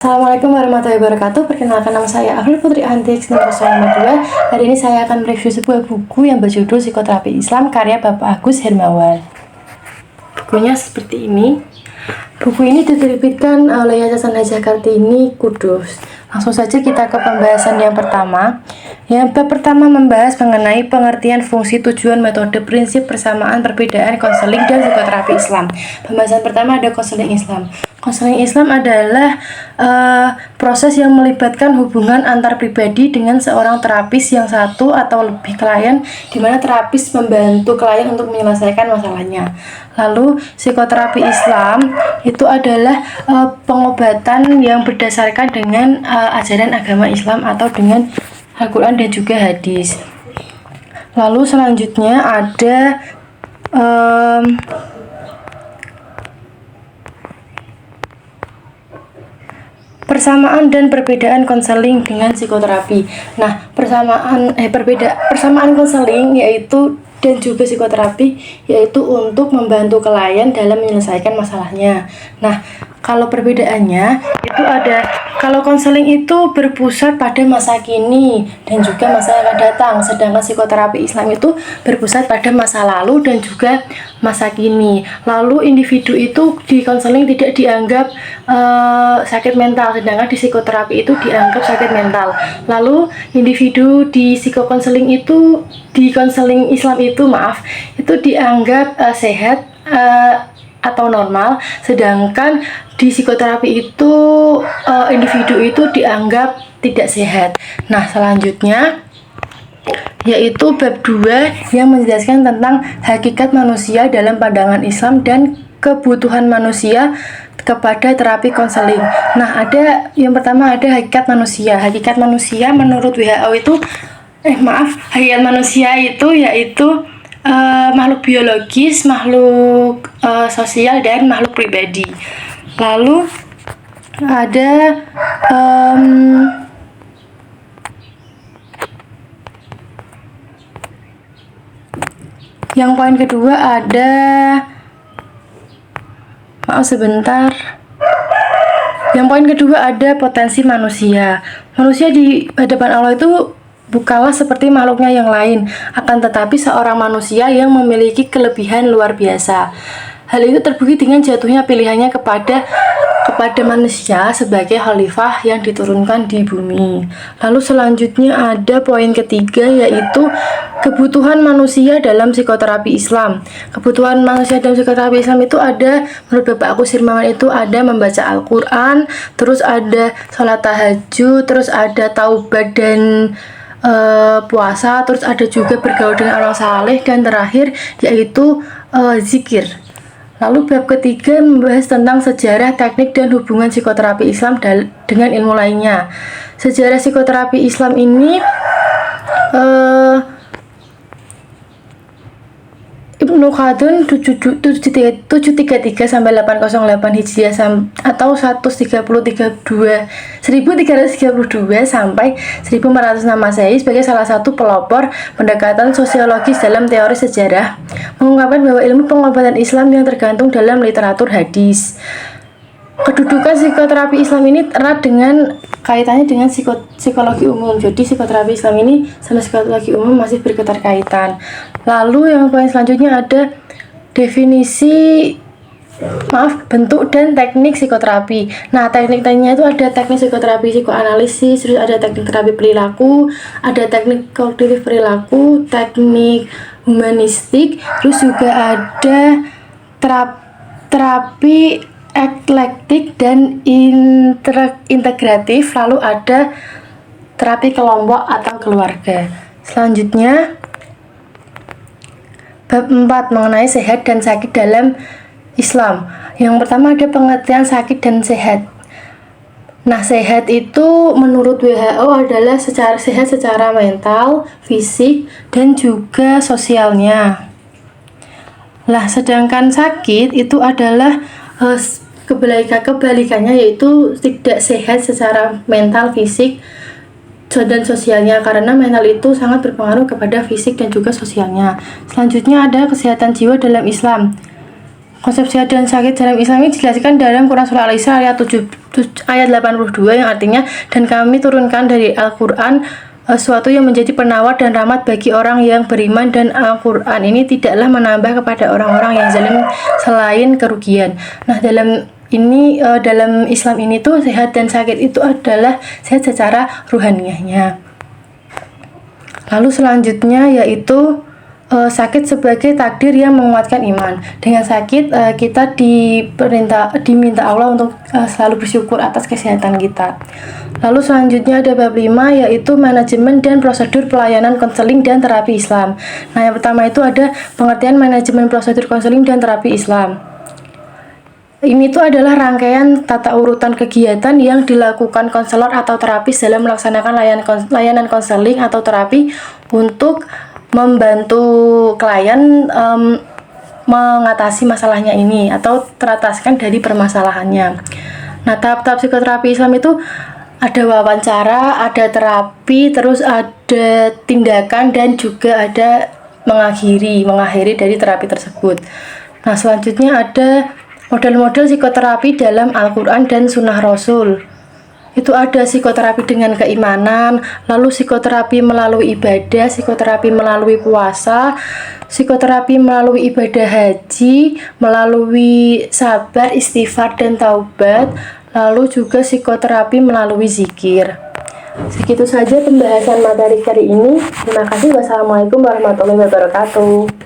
Assalamualaikum warahmatullahi wabarakatuh. Perkenalkan, nama saya Afril Putri Antik 052. Hari ini saya akan mereview sebuah buku yang berjudul Psikoterapi Islam karya Bapak Agus Hermawan. Bukunya seperti ini. Buku ini diterbitkan oleh Yayasan Hajah Kartini Kudus. Langsung saja kita ke pembahasan yang pertama. Yang pertama membahas mengenai pengertian fungsi, tujuan, metode, prinsip, persamaan, perbedaan, konseling, dan psikoterapi Islam. Pembahasan pertama ada konseling Islam. Konseling Islam adalah proses yang melibatkan hubungan antar pribadi dengan seorang terapis yang satu atau lebih klien, di mana terapis membantu klien untuk menyelesaikan masalahnya. Lalu psikoterapi Islam itu adalah pengobatan yang berdasarkan dengan ajaran agama Islam atau dengan Al-Quran dan juga hadis. Lalu selanjutnya ada persamaan dan perbedaan konseling dengan psikoterapi. Nah, persamaan konseling yaitu dan juga psikoterapi yaitu untuk membantu klien dalam menyelesaikan masalahnya. Nah, kalau perbedaannya itu ada, kalau konseling itu berpusat pada masa kini dan juga masa yang akan datang, sedangkan psikoterapi Islam itu berpusat pada masa lalu dan juga masa kini. Lalu individu itu di konseling tidak dianggap sakit mental, sedangkan di psikoterapi itu dianggap sakit mental. Lalu individu di psikokonseling itu, di konseling Islam itu itu dianggap sehat atau normal, sedangkan di psikoterapi itu individu itu dianggap tidak sehat. Nah, selanjutnya yaitu bab 2 yang menjelaskan tentang hakikat manusia dalam pandangan Islam dan kebutuhan manusia kepada terapi konseling. Nah, ada yang pertama ada hakikat manusia. Hakikat manusia menurut WHO itu hakikat manusia itu yaitu makhluk biologis, makhluk sosial, dan makhluk pribadi. Lalu ada yang poin kedua ada Yang poin kedua ada potensi manusia. Manusia di hadapan Allah itu bukanlah seperti makhluknya yang lain, akan tetapi seorang manusia yang memiliki kelebihan luar biasa. Hal itu terbukti dengan jatuhnya pilihannya kepada manusia sebagai khalifah yang diturunkan di bumi. Lalu selanjutnya ada poin ketiga yaitu kebutuhan manusia dalam psikoterapi Islam. Kebutuhan manusia dalam psikoterapi Islam itu ada, menurut Bapak Agus Hermawan itu ada membaca Al-Quran, terus ada sholat tahajud, terus ada taubat dan puasa, terus ada juga bergaul dengan orang saleh, dan terakhir yaitu zikir. Lalu bab ketiga membahas tentang sejarah, teknik, dan hubungan psikoterapi Islam dengan ilmu lainnya. Sejarah psikoterapi Islam ini Ibnu Khaldun 733 sampai 808 Hijriah atau 1332 sampai 1406 Masehi sebagai salah satu pelopor pendekatan sosiologis dalam teori sejarah, mengungkapkan bahwa ilmu pengobatan Islam yang tergantung dalam literatur hadis. Kedudukan psikoterapi Islam ini erat dengan kaitannya dengan psikologi umum. Jadi psikoterapi Islam ini sama psikologi umum masih berketerkaitan. Lalu yang poin selanjutnya ada definisi bentuk dan teknik psikoterapi. Nah, teknik-tekniknya itu ada teknik psikoterapi psikoanalisis, terus ada teknik terapi perilaku, ada teknik kognitif perilaku, teknik humanistik, terus juga ada terapi eklektik dan integratif, lalu ada terapi kelompok atau keluarga. Selanjutnya bab 4 mengenai sehat dan sakit dalam Islam. Yang pertama ada pengertian sakit dan sehat. Nah, sehat itu menurut WHO adalah sehat secara mental, fisik, dan juga sosialnya. Lah, sedangkan sakit itu adalah kebalikannya, yaitu tidak sehat secara mental, fisik, dan sosialnya, karena mental itu sangat berpengaruh kepada fisik dan juga sosialnya. Selanjutnya ada kesehatan jiwa dalam Islam. Konsep sehat dan sakit dalam Islam ini dijelaskan dalam Quran Surah Al-Isra ayat 82 yang artinya, dan kami turunkan dari Al-Quran suatu yang menjadi penawar dan rahmat bagi orang yang beriman, dan Al-Quran ini tidaklah menambah kepada orang-orang yang zalim selain kerugian. Nah, dalam Islam ini tuh sehat dan sakit itu adalah sehat secara ruhaniyahnya. Lalu selanjutnya yaitu sakit sebagai takdir yang menguatkan iman. Dengan sakit kita diminta Allah untuk selalu bersyukur atas kesehatan kita. Lalu selanjutnya ada bab 5 yaitu manajemen dan prosedur pelayanan konseling dan terapi Islam. Nah, yang pertama itu ada pengertian manajemen prosedur konseling dan terapi Islam. Ini tuh adalah rangkaian tata urutan kegiatan yang dilakukan konselor atau terapis dalam melaksanakan layanan konseling atau terapi untuk membantu klien mengatasi masalahnya ini atau terataskan dari permasalahannya. Nah, tahap-tahap psikoterapi Islam itu ada wawancara, ada terapi, terus ada tindakan, dan juga ada mengakhiri dari terapi tersebut. Nah, selanjutnya ada model-model psikoterapi dalam Al-Quran dan Sunnah Rasul. Itu ada psikoterapi dengan keimanan, lalu psikoterapi melalui ibadah, psikoterapi melalui puasa, psikoterapi melalui ibadah haji, melalui sabar, istighfar, dan taubat, lalu juga psikoterapi melalui zikir. Segitu saja pembahasan materi kali ini. Terima kasih. Wassalamualaikum warahmatullahi wabarakatuh.